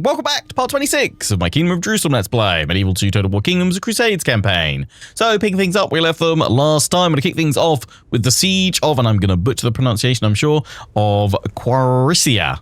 Welcome back to part 26 of my Kingdom of Jerusalem Let's Play, Medieval 2 Total War Kingdoms Crusades campaign. So, picking things up, we left them last time. I'm going to kick things off with the siege of, and I'm going to butcher the pronunciation, I'm sure, of Quarisia.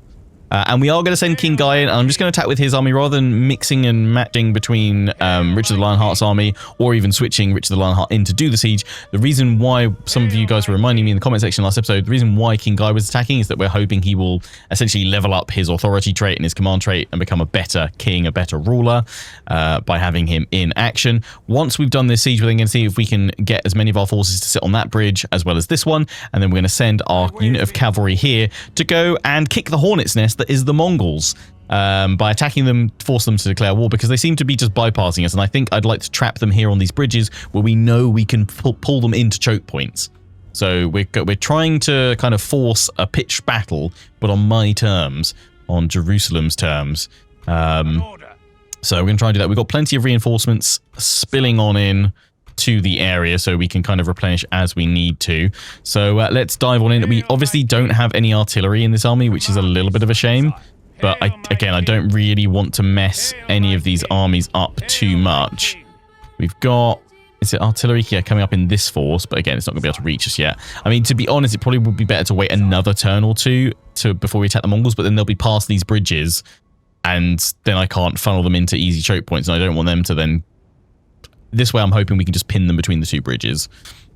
And we are going to send King Guy in, and I'm just going to attack with his army rather than mixing and matching between Richard the Lionheart's army or even switching Richard the Lionheart in to do the siege. The reason why some of you guys were reminding me in the comment section last episode, the reason why King Guy was attacking is that we're hoping he will essentially level up his authority trait and his command trait and become a better king, a better ruler by having him in action. Once we've done this siege, we're then going to see if we can get as many of our forces to sit on that bridge as well as this one, and then we're going to send our unit of cavalry here to go and kick the hornet's nest that is the Mongols by attacking them, force them to declare war, because they seem to be just bypassing us, and I think I'd like to trap them here on these bridges where we know we can pull them into choke points. So we're trying to kind of force a pitched battle, but on my terms, on Jerusalem's terms. So we're going to try and do that. We've got plenty of reinforcements spilling on in to the area, so we can kind of replenish as we need to. So let's dive on in. We obviously don't have any artillery in this army, which is a little bit of a shame, but again, I don't really want to mess any of these armies up too much. We've got, is it artillery here coming up in this force, but again, it's not going to be able to reach us yet. I mean, to be honest, it probably would be better to wait another turn or two before we attack the Mongols, but then they'll be past these bridges, and then I can't funnel them into easy choke points, and I don't want them to then... This way, I'm hoping we can just pin them between the two bridges.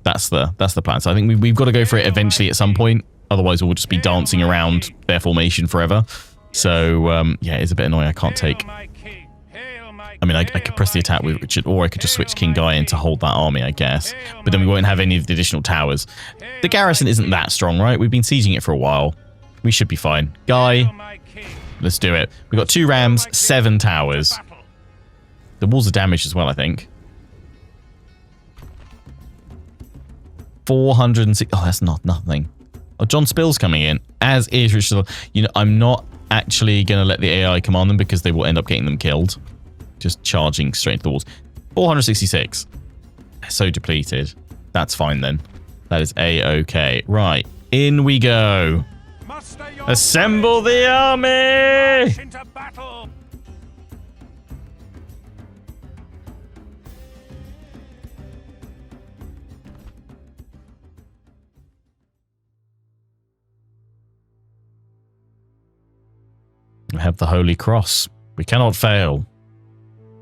That's the plan. So I think we've got to go for it eventually at some point. Otherwise, we'll just be dancing around their formation forever. So, yeah, it's a bit annoying. I can't take... I mean, I could press the attack with Richard, or I could just switch King Guy in to hold that army, I guess. But then we won't have any of the additional towers. The garrison isn't that strong, right? We've been sieging it for a while. We should be fine. Guy, let's do it. We've got 2 rams, 7 towers. The walls are damaged as well, I think. 406. Oh, that's not nothing. Oh, John Spill's coming in, as is Richard. You know, I'm not actually going to let the AI command them because they will end up getting them killed. Just charging straight into the walls. 466. So depleted. That's fine then. That is A-okay. Right, in we go. Assemble the army! We have the Holy Cross. We cannot fail.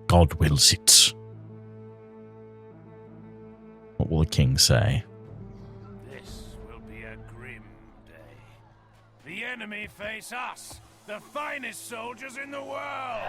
God wills it. What will the king say? This will be a grim day. The enemy face us, the finest soldiers in the world.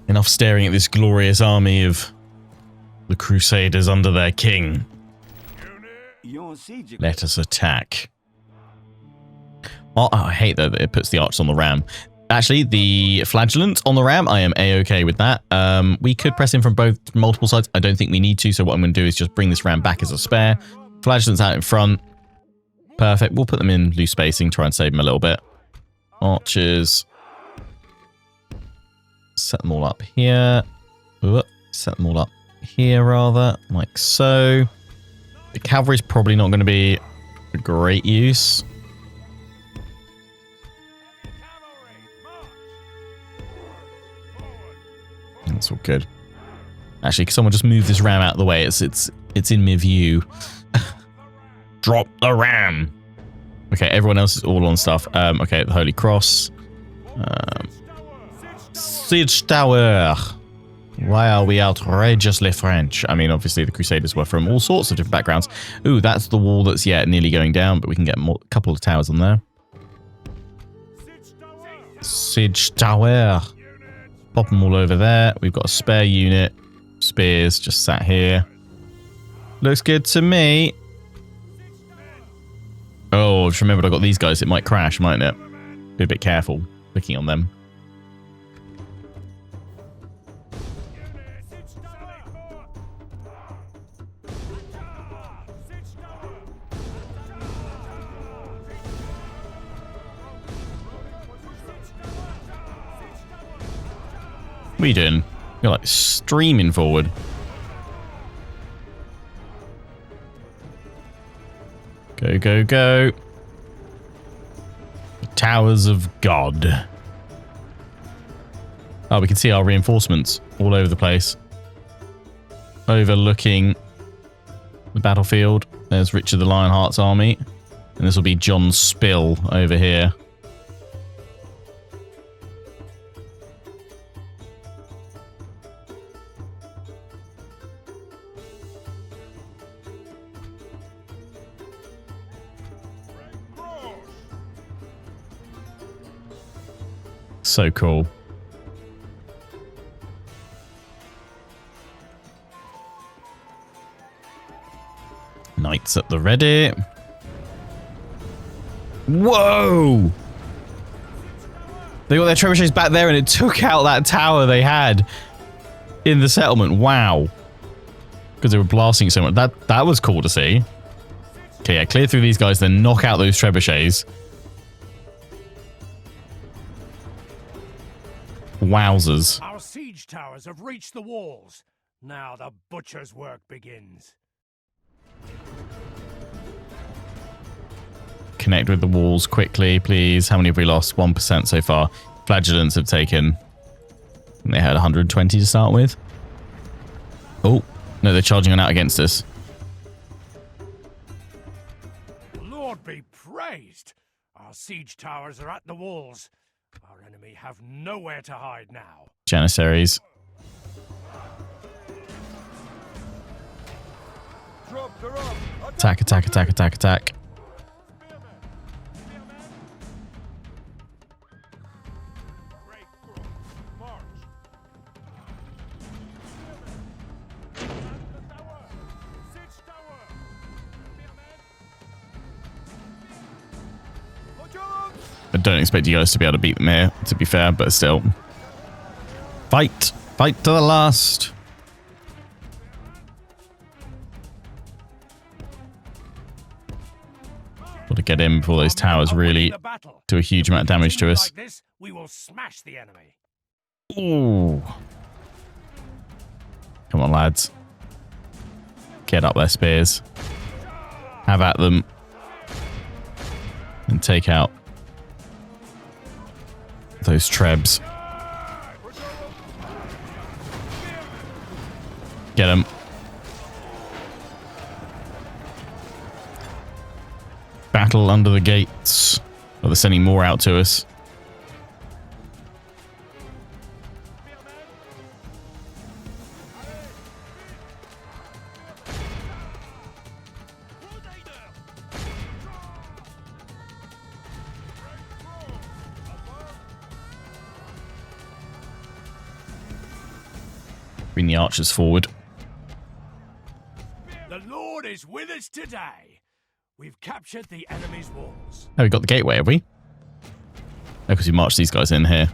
Enough staring at this glorious army of the Crusaders under their king. Let us attack. Oh, I hate that it puts the archers on the ram. Actually, the flagellant on the ram, I am A-okay with that. We could press in from multiple sides. I don't think we need to, so what I'm going to do is just bring this ram back as a spare. Flagellant's out in front. Perfect. We'll put them in loose spacing, try and save them a little bit. Archers. Set them all up here. Set them all up here, rather, like so. The cavalry's probably not going to be a great use. That's all good. Actually, can someone just move this ram out of the way? It's in my view. Drop the ram. Okay, everyone else is all on stuff. Okay, the Holy Cross. Siege Tower. Why are we outrageously French? I mean, obviously the Crusaders were from all sorts of different backgrounds. Ooh, that's the wall that's, yeah, nearly going down, but we can get a couple of towers on there. Siege Tower. Pop them all over there. We've got a spare unit. Spears just sat here. Looks good to me. Oh, just remembered I got these guys. It might crash, mightn't it? Be a bit careful clicking on them. What are you doing? You're like streaming forward. Go, go, go. The Towers of God. Oh, we can see our reinforcements all over the place. Overlooking the battlefield. There's Richard the Lionheart's army. And this will be John Spill over here. So cool. Knights at the ready. Whoa! They got their trebuchets back there and it took out that tower they had in the settlement. Wow. Because they were blasting so much. That was cool to see. Okay, yeah, clear through these guys, then knock out those trebuchets. Wowzers. Our siege towers have reached the walls. Now the butcher's work begins. Connect with the walls quickly, please. How many have we lost? 1% so far. Flagellants have taken... They had 120 to start with. Oh, no, they're charging on out against us. Lord be praised. Our siege towers are at the walls. Our enemy have nowhere to hide now. Janissaries. Attack, attack, attack, attack, attack. I don't expect you guys to be able to beat them here, to be fair, but still. Fight! Fight to the last! Got to get in before those towers really do a huge amount of damage to us. We will smash the enemy. Ooh. Come on, lads. Get up their spears. Have at them. And take out those trebs. Get them. Battle under the gates. Oh, they're sending more out to us. Bring the archers forward. The Lord is with us today. We've captured the enemy's walls. Oh, we got the gateway, have we? No, because we marched these guys in here.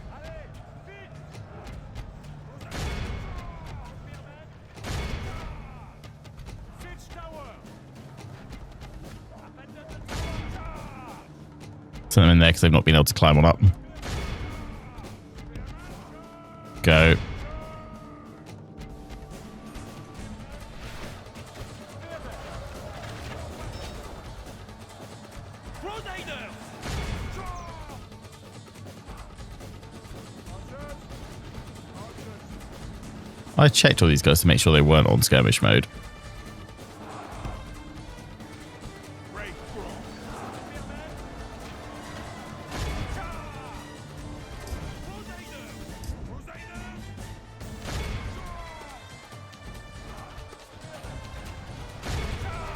Send them in there because they've not been able to climb on up. Go. I checked all these guys to make sure they weren't on skirmish mode.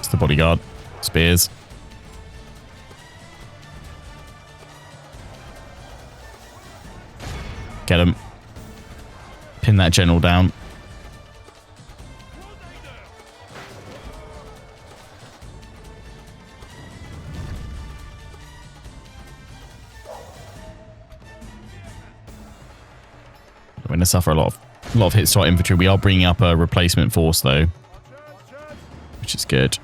It's the bodyguard. Spears. Get him. Pin that general down. We're going to suffer a lot of hits to our infantry. We are bringing up a replacement force, though, which is good.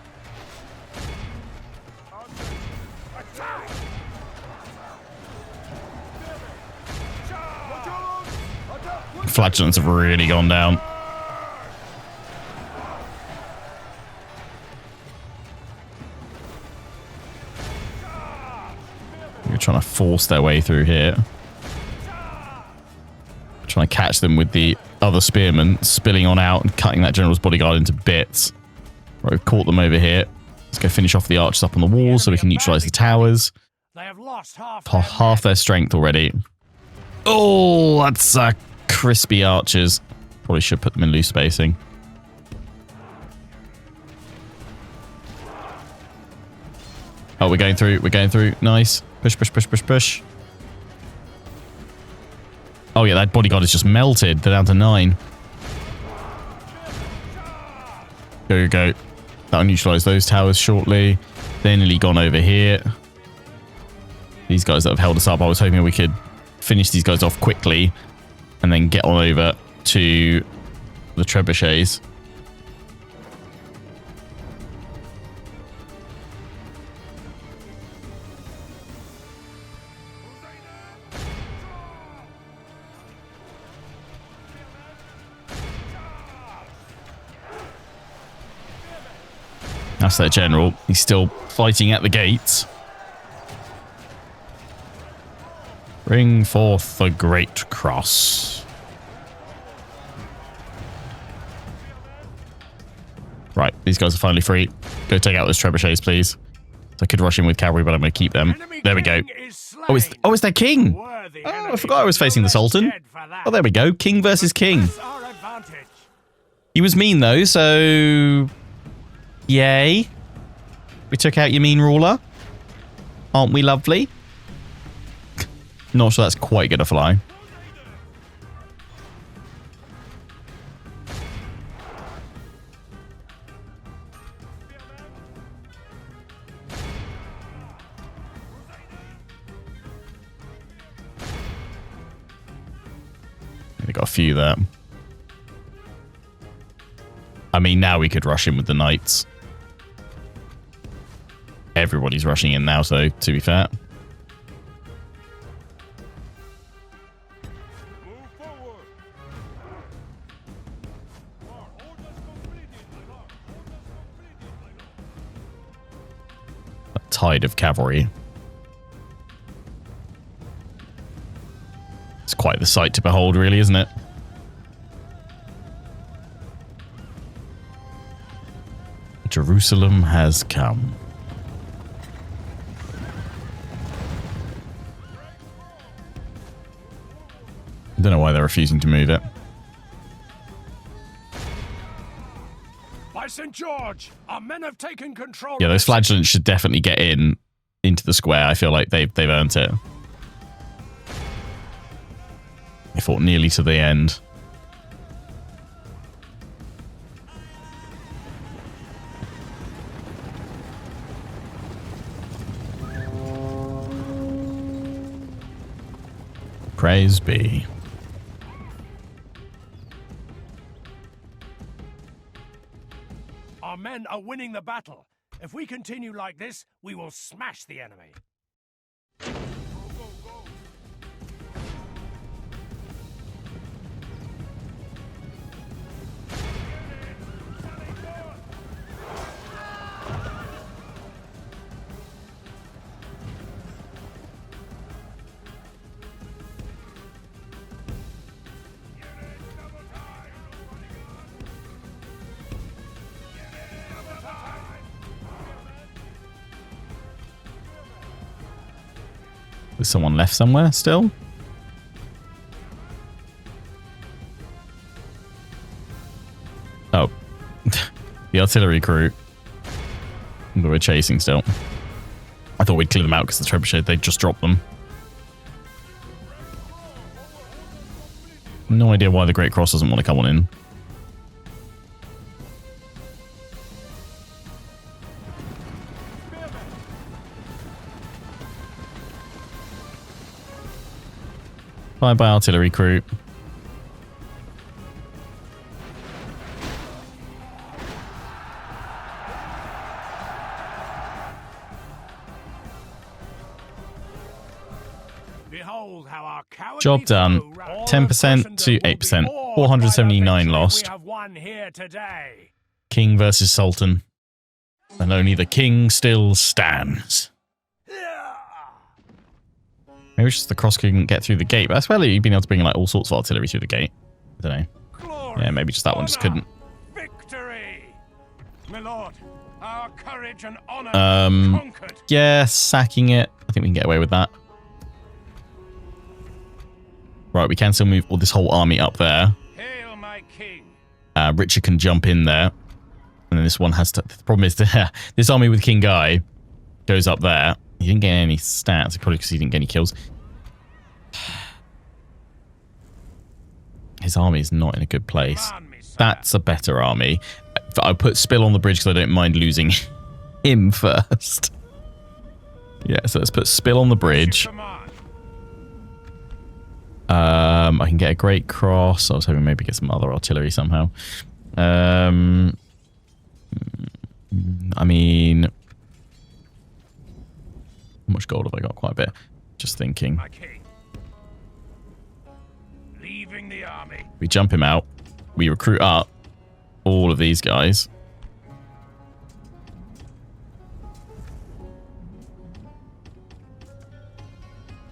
flagellants have really gone down. They're trying to force their way through here. Trying to catch them with the other spearmen spilling on out and cutting that general's bodyguard into bits. Right, we've caught them over here. Let's go finish off the archers up on the wall so we can neutralize the towers. They have lost Half their strength already. Oh, that's crispy archers. Probably should put them in loose spacing. Oh, we're going through. We're going through. Nice. Push, push, push, push, push. Oh, yeah, that bodyguard is just melted. They're down to 9. Go, go, go. That'll neutralize those towers shortly. They're nearly gone over here. These guys that have held us up, I was hoping we could finish these guys off quickly and then get on over to the trebuchets. That's their general. He's still fighting at the gates. Bring forth the great cross. Right, these guys are finally free. Go take out those trebuchets, please. So I could rush in with cavalry, but I'm going to keep them. There we go. Oh, it's their king. Oh, I forgot I was facing the Sultan. Oh, there we go. King versus king. He was mean, though, so... Yay. We took out your mean ruler. Aren't we lovely? Not sure that's quite going to fly. They got a few there. I mean, now we could rush in with the knights. Everybody's rushing in now, so to be fair. A tide of cavalry. It's quite the sight to behold, really, isn't it? Jerusalem has come. I don't know why they're refusing to move it. By St. George, our men have taken control. Yeah, those flagellants should definitely get into the square. I feel like they've earned it. They fought nearly to the end. Praise be. Our men are winning the battle. If we continue like this, we will smash the enemy. Is someone left somewhere still? Oh. The artillery crew. But we're chasing still. I thought we'd clear them out because the trebuchet, they just dropped them. No idea why the Great Cross doesn't want to come on in. Bye-bye, artillery crew. behold how our cowardly Job done. foe ran. 10% to 8%. 479 lost. We have won here today. King versus Sultan. And only the king still stands. Maybe it's just the cross couldn't get through the gate. But that's where you've been able to bring like all sorts of artillery through the gate. I don't know. Glory, Yeah, maybe just that one just couldn't. Victory! My lord, our courage and honor conquered. Yeah, sacking it. I think we can get away with that. Right, we can still move all this whole army up there. Hail my king. Richard can jump in there. And then this one has to... The problem is that this army with King Guy goes up there. He didn't get any stats, probably because he didn't get any kills. His army is not in a good place. That's a better army. I put Spill on the bridge because I don't mind losing him first. Yeah, so let's put Spill on the bridge. I can get a Great Cross. I was hoping maybe get some other artillery somehow. I mean... How much gold have I got? Quite a bit. Just thinking. Leaving the army. We jump him out. We recruit up all of these guys.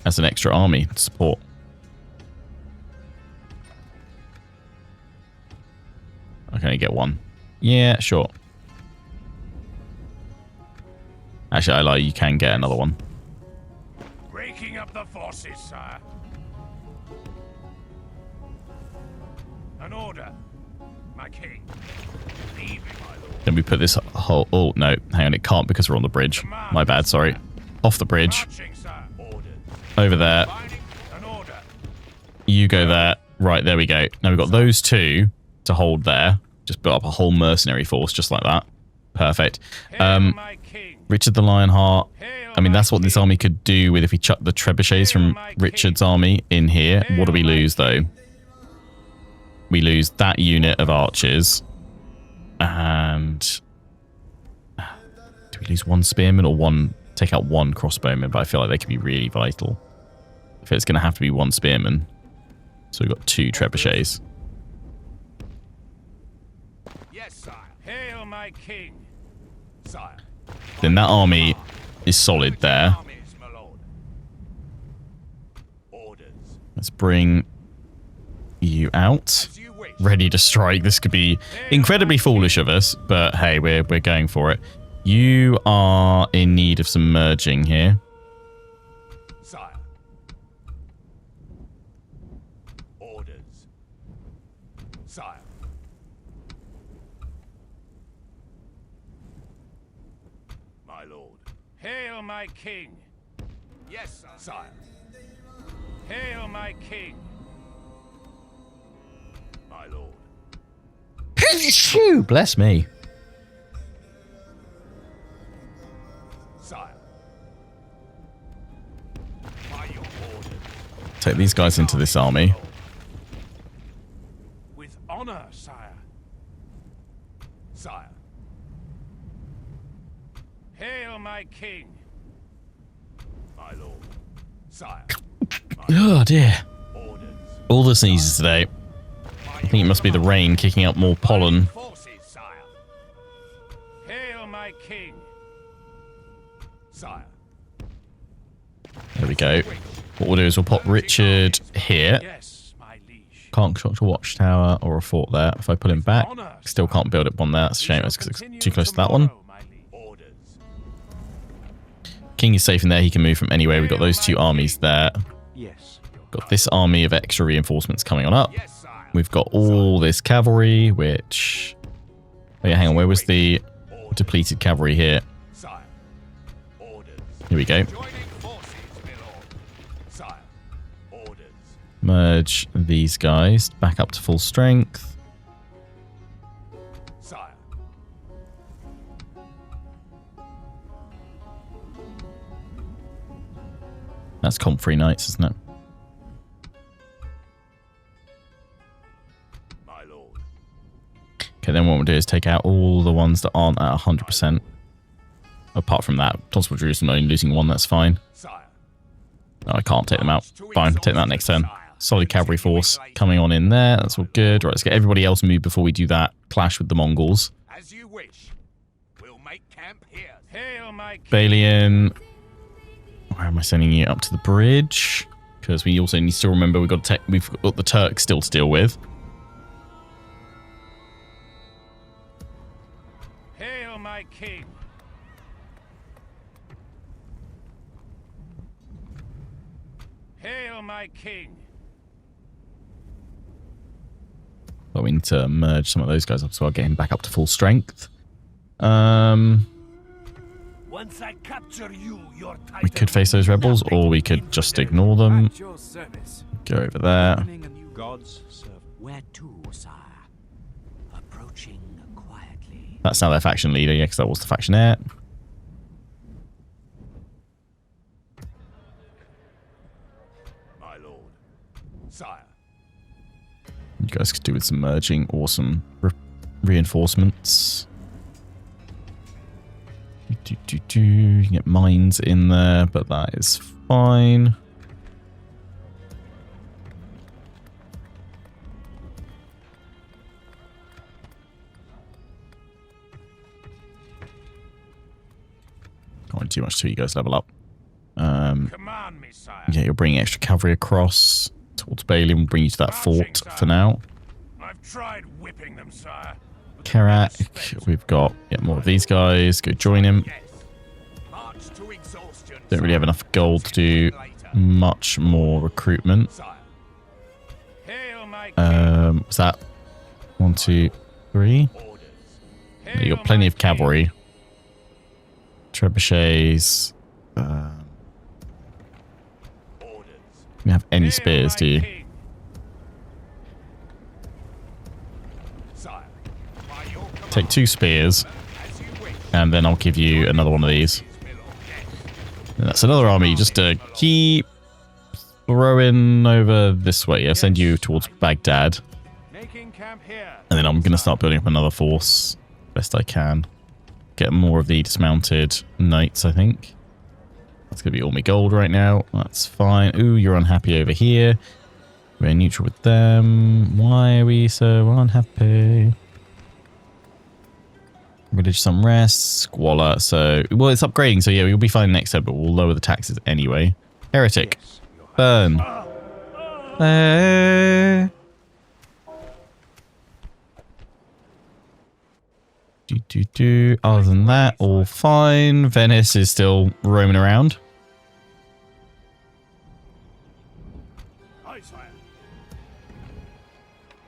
As an extra army to support. I can only get one. Yeah, sure. Actually, I lie. You can get another one. Breaking up the forces, sire. An order, my king. Leaving, my lord. Then we put this whole... Oh, no. Hang on. It can't because we're on the bridge. My bad. Sorry. Off the bridge. Marching, sire. Over there. An order. You go there. Right, there we go. Now we've got those two to hold there. Just build up a whole mercenary force just like that. Perfect. Richard the Lionheart. I mean, that's what this army could do with if we chuck the trebuchets from Richard's army in here. What do we lose, though? We lose that unit of archers. And... do we lose one spearman or one... Take out one crossbowman, but I feel like they could be really vital. If it's going to have to be one spearman. So we've got 2 trebuchets. Yes, sire. Hail my king. Sire. Then that army is solid there. Let's bring you out. Ready to strike. This could be incredibly foolish of us, but hey, we're going for it. You are in need of some merging here. Sire. Orders. Sire. My lord. Hail my king. Yes, sire. Hail my king. My lord. Phew, bless me. Sire. By your orders. Take these guys into this army. With honor, sire. Sire. Hail my king. My lord. Sire. Oh dear. Orders. All the sneezes today. I think it must be the rain kicking up more pollen. Forces, sire. Hail my king. Sire. There we go. What we'll do is we'll pop Richard here. Yes, my liege. Can't construct a watchtower or a fort there. If I put him back, still can't build up one there. That's a shame. It's because it's too close to that one. King is safe in there. He can move from anywhere. We've got those 2 armies there. Yes. Got this army of extra reinforcements coming on up. We've got all this cavalry, which... Oh yeah, hang on. Where was the depleted cavalry here? Here we go. Merge these guys back up to full strength. That's Comfrey Knights, isn't it? My lord. Okay, then what we'll do is take out all the ones that aren't at 100%. Apart from that, Constable Jerusalem only losing 1, that's fine. Sire. Oh, I can't take them out. Fine, take that next turn. Solid cavalry force coming on in there. That's all good. Right, let's get everybody else moved before we do that clash with the Mongols. As you wish. We'll make camp here. Hail, my king. Balian. Where am I sending you? Up to the bridge? Because we also need to remember we've got the Turks still to deal with. Hail, my king. Hail, my king. But we need to merge some of those guys up so I'll get him back up to full strength. Once I capture you, your We could face those rebels, or we could just ignore them. Go over there. God's servant. Where to, sire? Approaching quietly. That's now their faction leader, yeah, because that was the factionaire. my lord. Sire. You guys could do with some merging or some reinforcements. You can get mines in there, but that is fine. Can't do too much till you guys level up. Command me, sire. Yeah, you're bringing extra cavalry across towards Balian. We'll bring you to that fort for now. I've tried whipping them, sire. Karak, we've got more of these guys. Go join him. March to exhaustion. Don't really have enough gold to do much more recruitment. Hail, my king. Was that 1, 2, 3? You got plenty of cavalry. Trebuchets. You have any spears, do you? Take 2 spears, and then I'll give you another one of these. And that's another army just to keep throwing over this way. I'll send you towards Baghdad. And then I'm going to start building up another force best I can. Get more of the dismounted knights, I think. That's going to be all my gold right now. That's fine. Ooh, you're unhappy over here. We're neutral with them. Why are we so unhappy? Religious unrest. Squalor. So, well, it's upgrading. So, yeah, we'll be fine next step, but we'll lower the taxes anyway. Heretic. Burn. Other than that, all fine. Venice is still roaming around.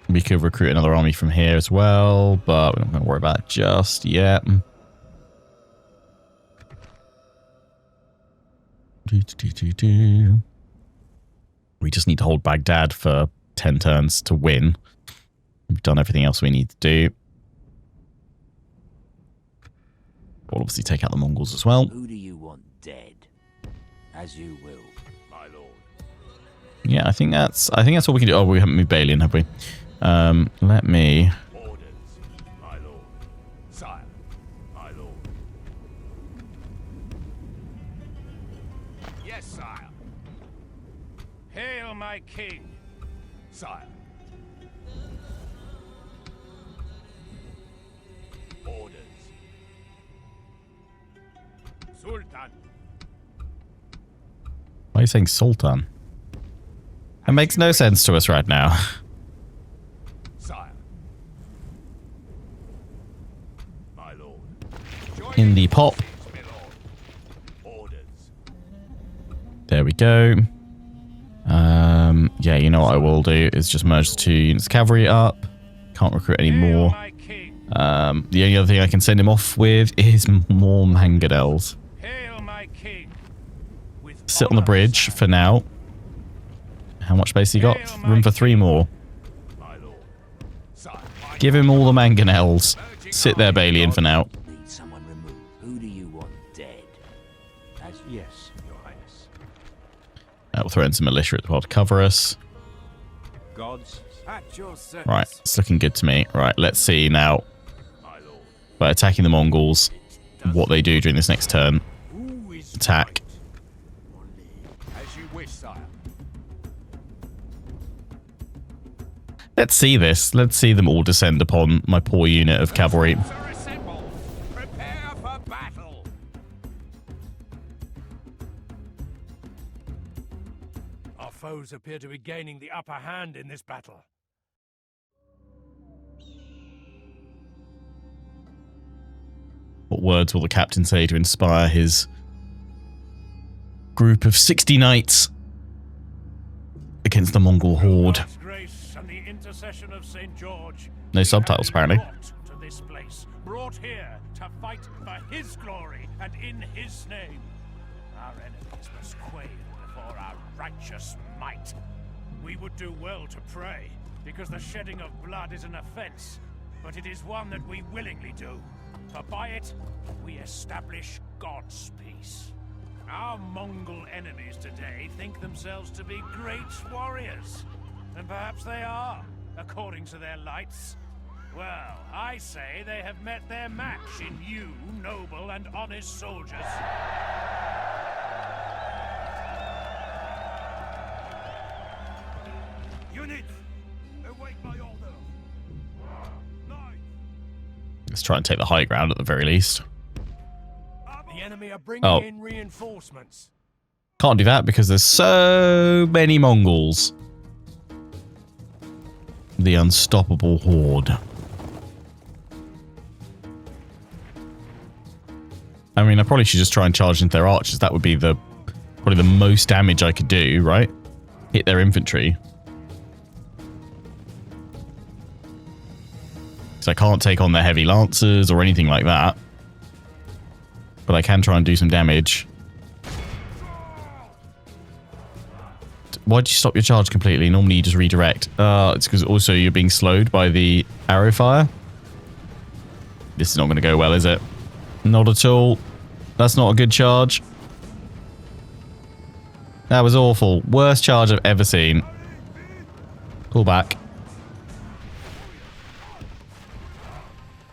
We could recruit another army from here as well, but we're not going to worry about it just yet. We just need to hold Baghdad for 10 turns to win. We've done everything else we need to do. We'll obviously take out the Mongols as well. Who do you want dead? As you will, my lord. Yeah, I think that's all we can do. Oh, we haven't moved Balian, have we? Let me. Orders, my lord. Sire, my lord. Yes, sire. Hail, my king. Sire. Orders. Sultan. Why are you saying Sultan? That makes no sense to us right now. Sire. My lord. In the pop. Orders. There we go. Yeah, you know what I will do is just merge the 2 units of cavalry up. Can't recruit any more. The only other thing I can send him off with is more mangonels. Hail, my king. With Sit on the bridge for now. How much space he got? Room for 3 more. my lord. Sire, Give him all the mangonels. Sit there, Balian, for now. need someone removed. Who do you want dead? As Yes, your highness. We'll throw in some militia as well to cover us. God's Right, it's looking good to me. Right, let's see now. my lord. By attacking the Mongols, what they do during this next turn. Who is Attack. as you wish, sire. Let's see this. Let's see them all descend upon my poor unit of cavalry. Assemble. Prepare for battle. Our foes appear to be gaining the upper hand in this battle. What words will the captain say to inspire his group of 60 knights against the Mongol horde? God's grace and the intercession of St. George, No subtitles, apparently. brought to this place, brought here to fight for his glory and in his name. Our enemies must quail before our righteous might. We would do well to pray, because the shedding of blood is an offense, but it is one that we willingly do. For by it, we establish God's peace. Our Mongol enemies today think themselves to be great warriors. And perhaps they are, according to their lights. Well, I say they have met their match in you, noble and honest soldiers. Units, await my order. Let's try and take the high ground at the very least. The enemy are bringing Oh. in reinforcements. Can't do that because there's so many Mongols. The unstoppable horde. I mean, I probably should just try and charge into their archers. That would be probably the most damage I could do, right? Hit their infantry. So I can't take on their heavy lancers or anything like that. But I can try and do some damage. Why'd you stop your charge completely? Normally you just redirect. It's because also you're being slowed by the arrow fire. This is not going to go well, is it? Not at all. That's not a good charge. That was awful. Worst charge I've ever seen. Pull back.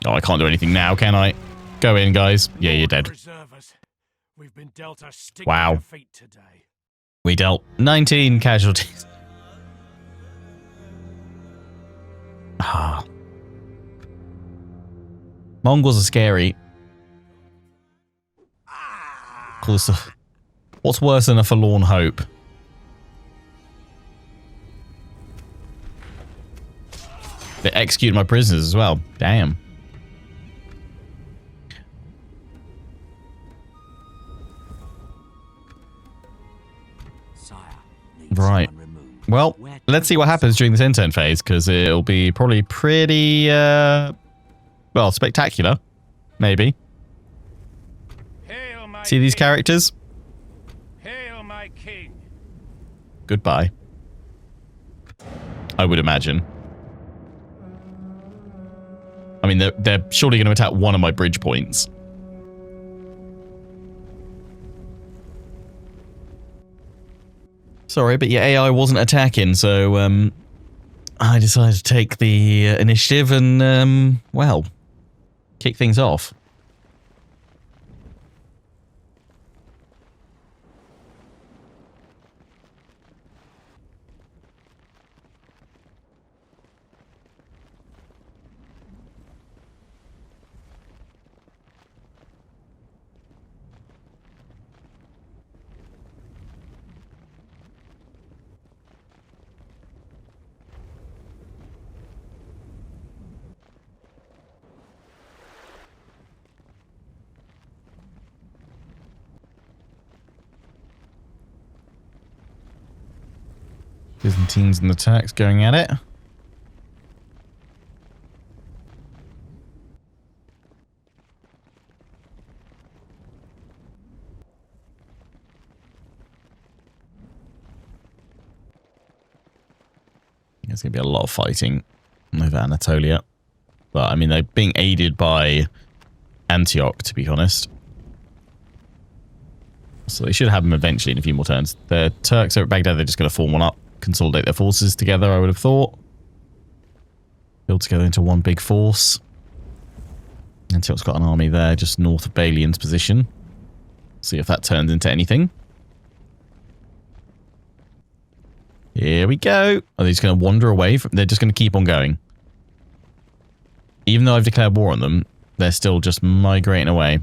Oh, I can't do anything now, can I? Go in, guys. Yeah, you're dead. Preserve us. We've been dealt a sticky Wow. defeat today. We dealt 19 casualties. Ah. Mongols are scary. Call this what's worse than a forlorn hope? They executed my prisoners as well. Damn. Sire, needs Right. someone removed. Well, Where let's see what happens during this intern phase, because it'll be probably pretty, well, spectacular. Maybe. Hail my See these king. characters? Hail my king. Goodbye. I would imagine. I mean, they're surely going to attack one of my bridge points. Sorry, but your AI wasn't attacking, so I decided to take the initiative and, well, kick things off. Byzantines and attacks going at it. There's going to be a lot of fighting over Anatolia. But, I mean, they're being aided by Antioch, to be honest. So they should have them eventually in a few more turns. The Turks over at Baghdad, they're just going to form one up. Consolidate their forces together, I would have thought. Build together into one big force. Antioch's got an army there just north of Balian's position. See if that turns into anything. Here we go. Are they just going to wander away? They're just going to keep on going. Even though I've declared war on them, they're still just migrating away.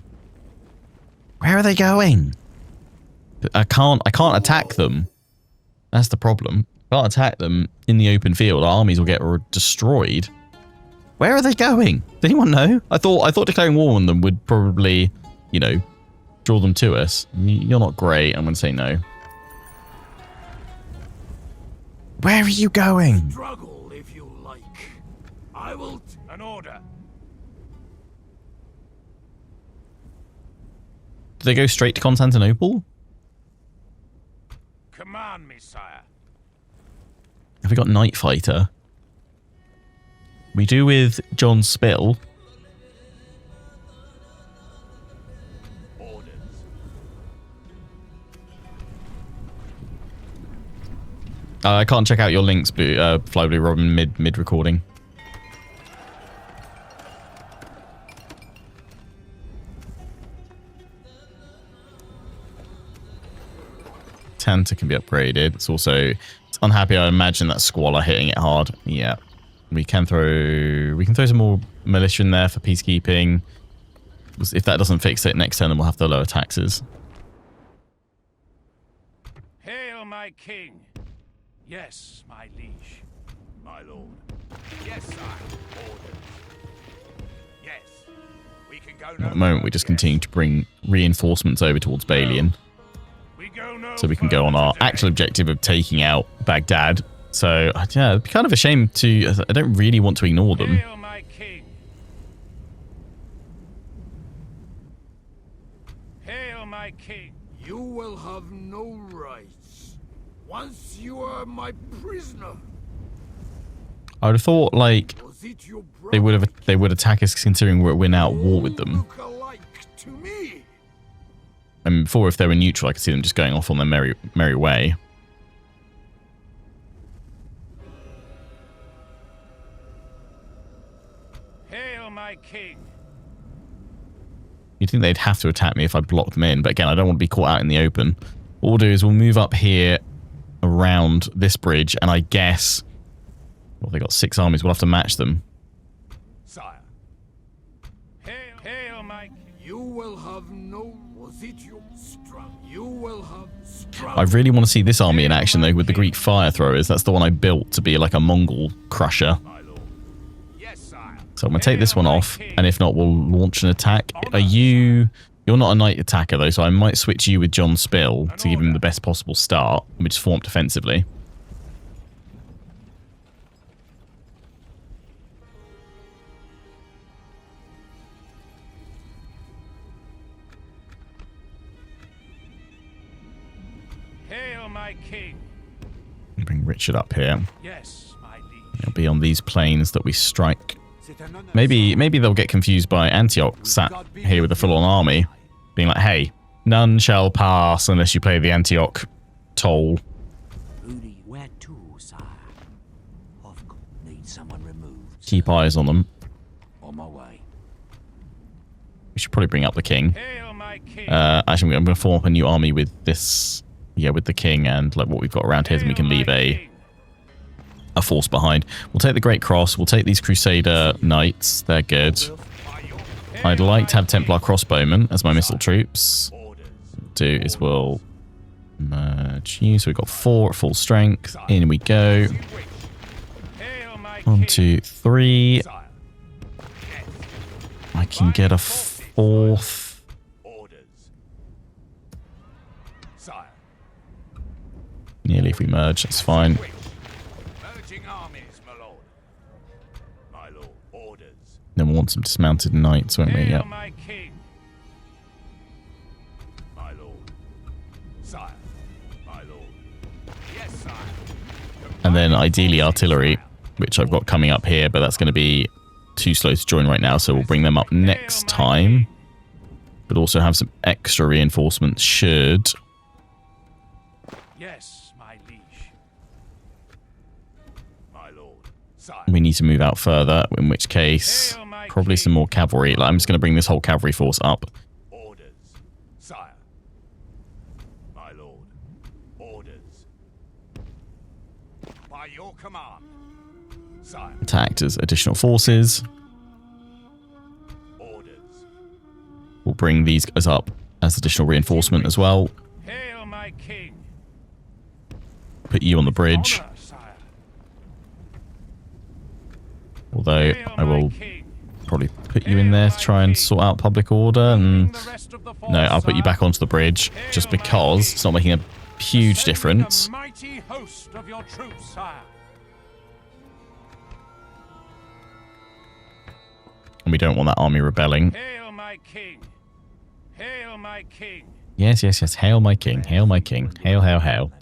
Where are they going? I can't attack them. That's the problem. I can't attack them in the open field. Our armies will get destroyed. Where are they going? Does anyone know? I thought declaring war on them would probably, you know, draw them to us. You're not great. I'm going to say no. Where are you going? Struggle if you like. I will. An order. Do they go straight to Constantinople? Command me, sire. Have we got Night Fighter? We do with John Spill. Orders. I can't check out your links, Fly Blue Robin, mid recording. Tanta can be upgraded. It's also unhappy. I imagine that Squalor hitting it hard. Yeah, we can throw some more militia in there for peacekeeping. If that doesn't fix it, next turn then we'll have to lower taxes. Hail, my king. Yes, my liege. My lord. Yes, sire. Orders. Yes. We can go At no the moment, further. we just continue to bring reinforcements over towards Balian, We go no so we can go on our further actual today. objective of taking out Baghdad. So yeah, it'd be kind of a shame to. I don't really want to ignore them. Hail, my king. Hail, my king. You will have no rights. Once you are my prisoner. I would have thought like Was it your they would attack us considering we're now at war with them. Look alike to me. I mean, before if they were neutral, I could see them just going off on their merry way. Hail, my king. You'd think they'd have to attack me if I blocked them in, but again, I don't want to be caught out in the open. What we'll do is we'll move up here around this bridge, and I guess, well, they got 6 armies. We'll have to match them. Sire. Hail, my king. You will have no. Was it your strong? You will have strong. I really want to see this army in action, though, with the Greek fire throwers. That's the one I built to be like a Mongol crusher. My lord. Yes, sire. So I'm going to take this one off, and if not, we'll launch an attack. Are you... You're not a knight attacker, though, so I might switch you with John Spill to give him the best possible start, and we just form defensively. Hail, my king. Bring Richard up here. Yes, my liege. It'll be on these plains that we strike. Maybe they'll get confused by Antioch sat here with a full-on army, being like, hey, none shall pass unless you play the Antioch toll. Who do you... Where to, sire? I've got... Need someone removed. Keep eyes on them. On my way. We should probably bring up the king. Hail, my king. Actually, I'm going to form up a new army with this, yeah, with the king and like what we've got around here, and we can leave a force behind. We'll take the Great Cross. We'll take these Crusader Knights. They're good. I'd like to have Templar Crossbowmen as my missile troops. Do is we'll merge you. So we've got 4 at full strength. In we go. Hail, my 1, king. 2, 3. Sire. I can get a 4th. Orders. Sire. Nearly if we merge. That's fine. Merging armies, my lord. My lord. Orders. Then we'll want some dismounted knights, won't we? Hail, Yeah. my king. My lord. Sire. My lord. Yes, sire. And then ideally artillery, which I've got coming up here, but that's going to be too slow to join right now, so we'll bring them up next time. But also have some extra reinforcements should... Yes, my liege. My lord. Sire. we need to move out further, in which case probably some more cavalry. Like, I'm just going to bring this whole cavalry force up. Orders. Sire. My lord. Orders. command? Sire. To act as additional forces. Orders. We'll bring these guys up as additional reinforcement as well. Hail my king. Put you on the bridge. Honor, sire. Although Hail I will my king. probably put you in there to try and sort out public order. And The rest of the no, I'll force, put you sire. back onto the bridge just because it's not making a huge Sending difference. A mighty host of your troops, sire. And we don't want that army rebelling. Hail my king. Hail my king. Yes, yes, yes. Hail my king. Hail my king. Hail, hail, hail.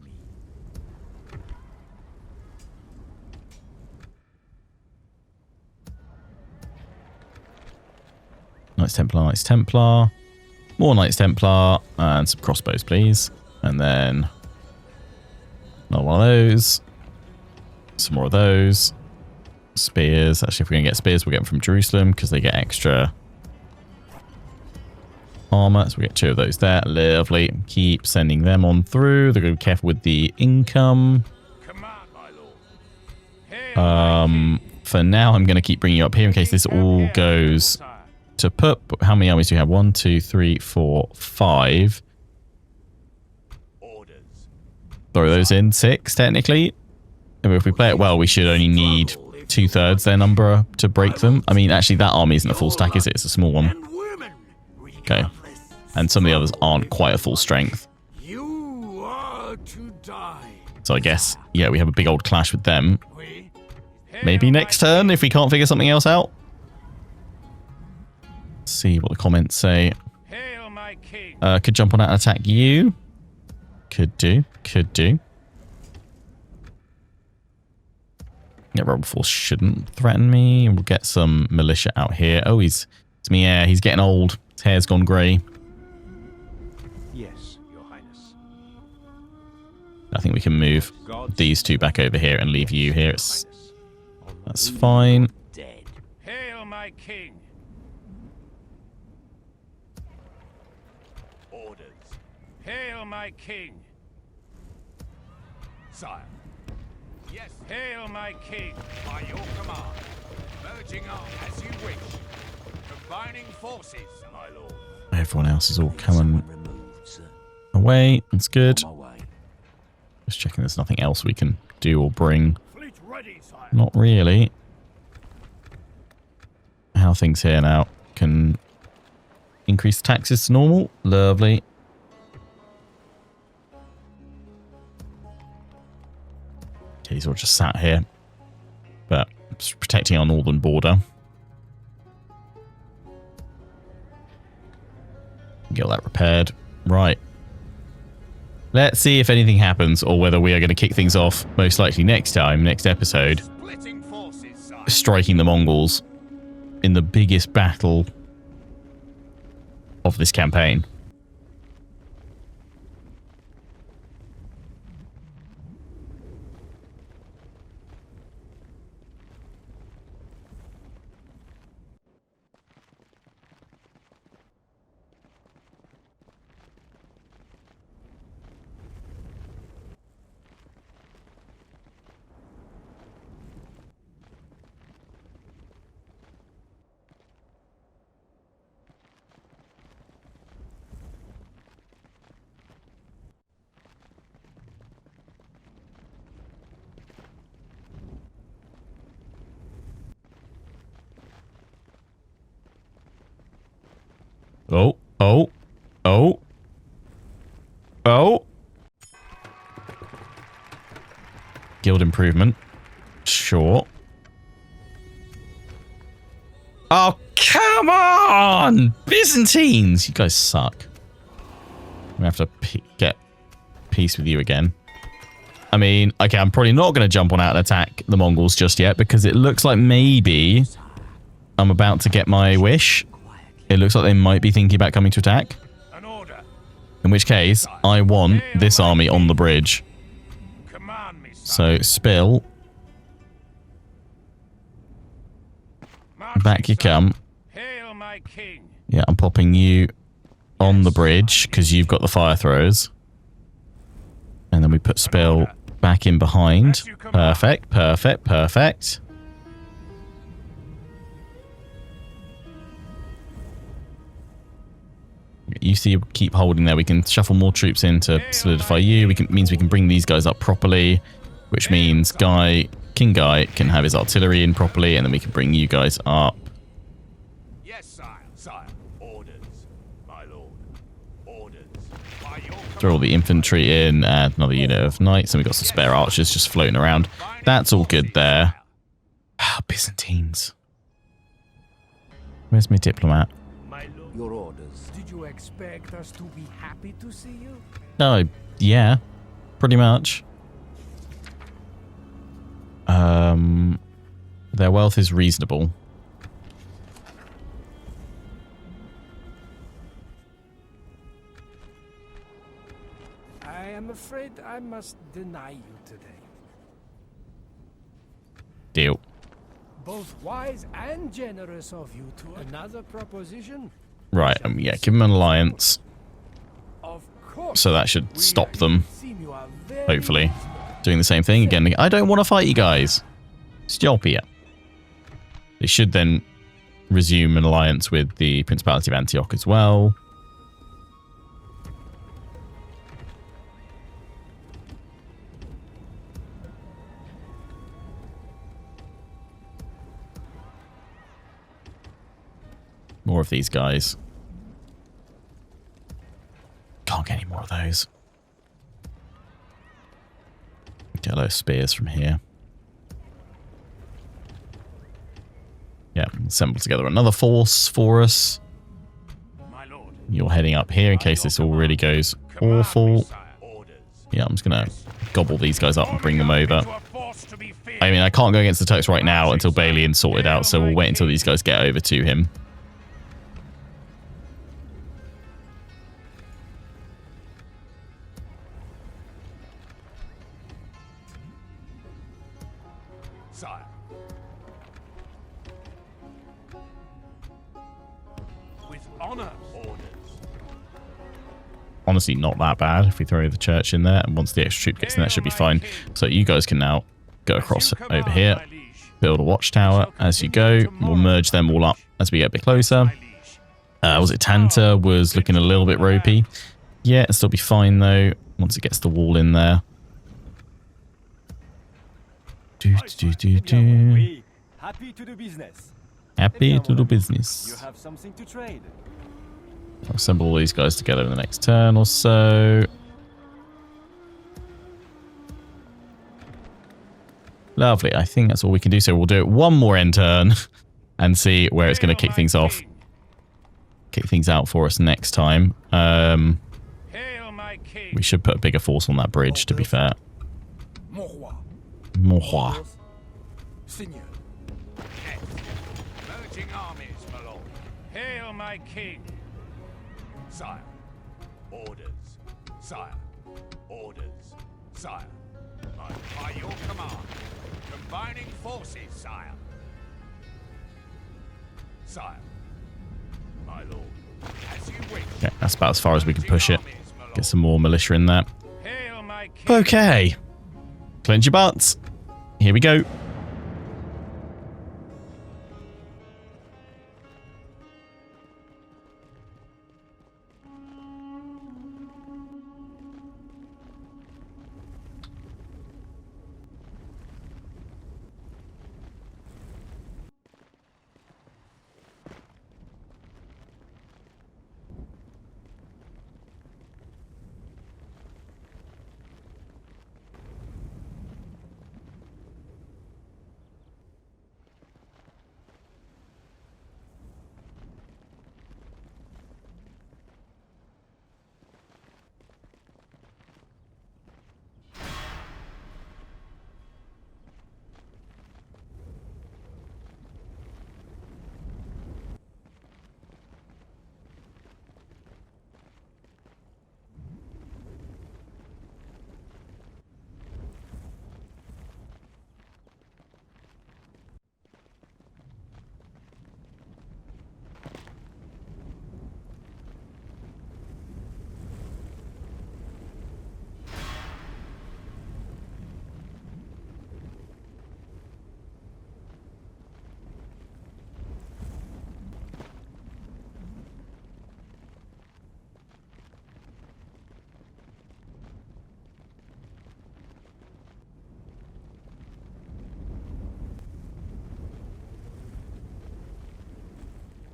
Knights Templar, Knights Templar. More Knights Templar. And some crossbows, please. And then another one of those. Some more of those. Spears. Actually, if we're going to get spears, we'll get them from Jerusalem because they get extra armor. So we get 2 of those there. Lovely. Keep sending them on through. They're going to be careful with the income. Command, my lord. Hail For now, I'm going to keep bringing you up here in case this all goes to put. How many armies do you have? 1, 2, 3, 4, 5. Orders. Throw those in. 6, technically. And if we play it well, we should only need 2/3 their number to break them. I mean, actually, that army isn't a full stack, is it? It's a small one. And women, Okay. And some of the others aren't quite at full strength. you are to die. So I guess, yeah, we have a big old clash with them. We Maybe next turn if we can't figure something else out. Let's see what the comments say. Hail my king. Could jump on out and attack you. Could do. Could do. Yeah, Rebel Force shouldn't threaten me. We'll get some militia out here. Oh, it's me. Yeah, he's getting old. His hair's gone grey. Yes, Your Highness. I think we can move God's these 2 back over here and leave you here. Highness. That's fine. Dead. Hail my king. Orders. Hail my king. Sire. Yes. Hail my king. By your command. Merging on as you wish. Combining forces, my lord. Everyone else is all coming Removed, sir. away. That's good. On my way. Just checking there's nothing else we can do or bring. Fleet ready, sire. Not really. How are things here now? Can increase taxes to normal. Lovely. Okay, he's all just sat here. But just protecting our northern border. Get all that repaired. Right. Let's see if anything happens or whether we are going to kick things off most likely next time, next episode, Splitting forces, sire. striking the Mongols in the biggest battle of this campaign. Oh, oh, oh, oh. Guild improvement. Sure. Oh, come on! Byzantines! You guys suck. We have to get peace with you again. I mean, okay, I'm probably not going to jump on out and attack the Mongols just yet because it looks like maybe I'm about to get my wish. It looks like they might be thinking about coming to attack. An order. In which case, I want this army on the bridge. Command me, sire. So, Spill, Marching, back you sire. come. Hail my king. Yeah, I'm popping you on the bridge because you've got the fire throwers. And then we put Spill back in behind. Perfect, perfect, perfect. You see, keep holding there. We can shuffle more troops in to solidify you. Means we can bring these guys up properly, which means King Guy can have his artillery in properly, and then we can bring you guys up. Yes, sire. Sire. Orders, my lord. Orders. By your Throw all the infantry in, add another unit of knights, and we've got some spare archers just floating around. That's all good there. Ah, Byzantines. Where's my diplomat? Your orders. Did you expect us to be happy to see you? No, yeah, pretty much. Their wealth is reasonable. I am afraid I must deny you today. Deal. Both wise and generous of you to another proposition. Right, yeah, give them an alliance. Of course. So that should stop them, Seem you are very hopefully. reasonable. Doing the same thing again. I don't want to fight you guys. Stop here. They should then resume an alliance with the Principality of Antioch as well. More of these guys. Can't get any more of those. Get those spears from here. Yeah, assemble together another force for us. My lord. You're heading up here in case this all really goes awful. Orders. Yeah, I'm just going to gobble these guys up and bring them over. Into a force to be feared. I mean, I can't go against the Turks right now until Balian's sorted out, so we'll wait until these guys get over to him. Sire. With honor. Orders. Honestly, not that bad if we throw the church in there, and once the extra troop gets in, that should be fine. So you guys can now go across over here, build a watchtower as you go. We'll merge them all up as we get a bit closer. Was it Tanta was looking a little bit ropey? Yeah, it'll still be fine though once it gets the wall in there. Happy to do business. Happy to do business. You have something to trade. I'll assemble all these guys together in the next turn or so. Lovely. I think that's all we can do. So we'll do it one more end turn and see where it's going to kick things off. Kick things out for us next time. Hail, my king. We should put a bigger force on that bridge, to be fair. Mon roi. Mon roi. Seigneur. Merging armies, my lord. Hail, my king. Sire. Orders. Sire. Orders. Sire. By your command. Combining forces, sire. Sire. My lord. As you wish. Yeah, that's about as far as we can push it. Get some more militia in there. Hail, my king. Okay. Clench your butts. Here we go.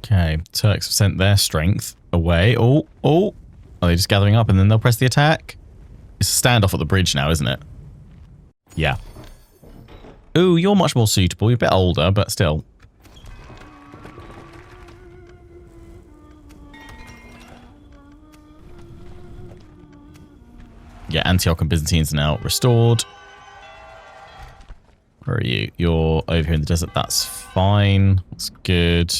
Okay, Turks have sent their strength away. Oh, oh. Are they just gathering up and then they'll press the attack? It's a standoff at the bridge now, isn't it? Yeah. Ooh, you're much more suitable. You're a bit older, but still. Yeah, Antioch and Byzantines are now restored. Where are you? You're over here in the desert. That's fine. That's good.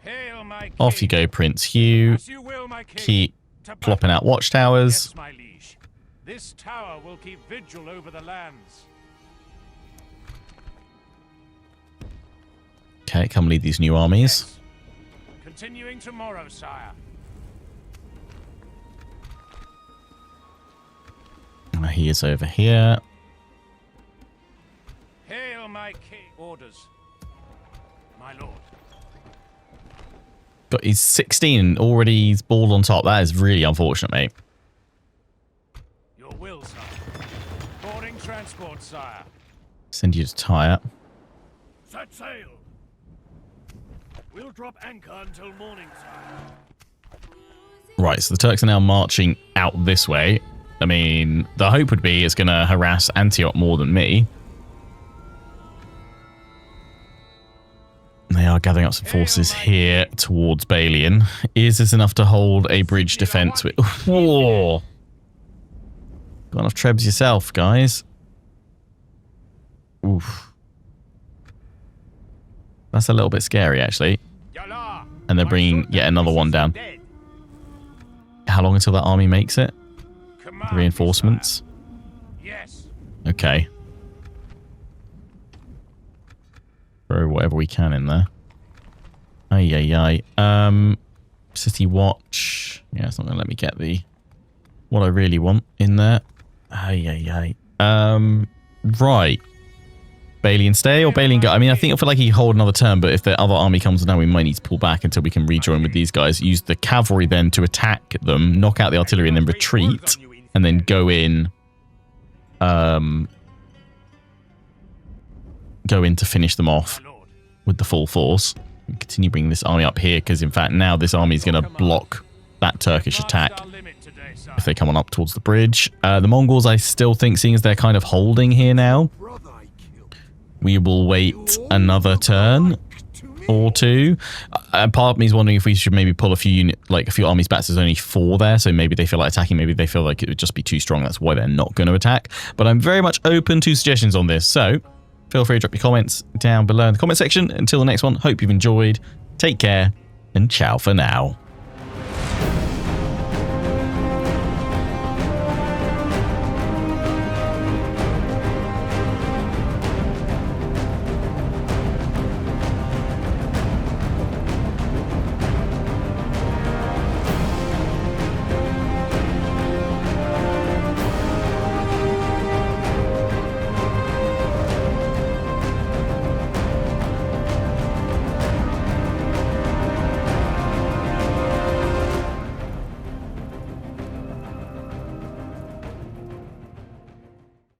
Hail, my Off you king. go, Prince Hugh. As you will, my king. Keep To plopping battle. out watchtowers. Yes, my liege. This tower will keep vigil over the lands. Okay, come lead these new armies. Yes. Continuing tomorrow, sire. He is over here. Hail, my king. Orders. My lord. Got he's 16 already. He's balled on top. That is really unfortunate, mate. Your will, sire. Boarding transport, sire. Send you to Tyre. Set sail. We'll drop anchor until morning, sire. Right, so the Turks are now marching out this way. I mean, the hope would be it's going to harass Antioch more than me. They are gathering up some forces here towards Balian. Is this enough to hold a bridge defense with... Whoa! Got enough trebs yourself, guys. Oof. That's a little bit scary, actually. Yalla. And they're bringing yet another one down. How long until that army makes it? Command me, Reinforcements? sire. Yes. Okay. Throw whatever we can in there. Ay, ay, ay. City Watch. Yeah, it's not going to let me get the... what I really want in there. Ay, ay, ay. Right. Balian stay or Balian go? I mean, I think I feel like he can hold another turn, but if the other army comes down, we might need to pull back until we can rejoin with these guys. Use the cavalry then to attack them, knock out the artillery, and then retreat, and then go in. Go in to finish them off My lord. with the full force. Continue bringing this army up here, because in fact now this army is going to block that Turkish attack Past our limit today, sire. if they come on up towards the bridge. The Mongols, I still think, seeing as they're kind of holding here now, Brother I killed. we will wait another turn or two. Part of me is wondering if we should maybe pull a few armies back. So there's only 4 there, so maybe they feel like attacking. Maybe they feel like it would just be too strong. That's why they're not going to attack. But I'm very much open to suggestions on this. So feel free to drop your comments down below in the comment section. Until the next one, hope you've enjoyed. Take care and ciao for now.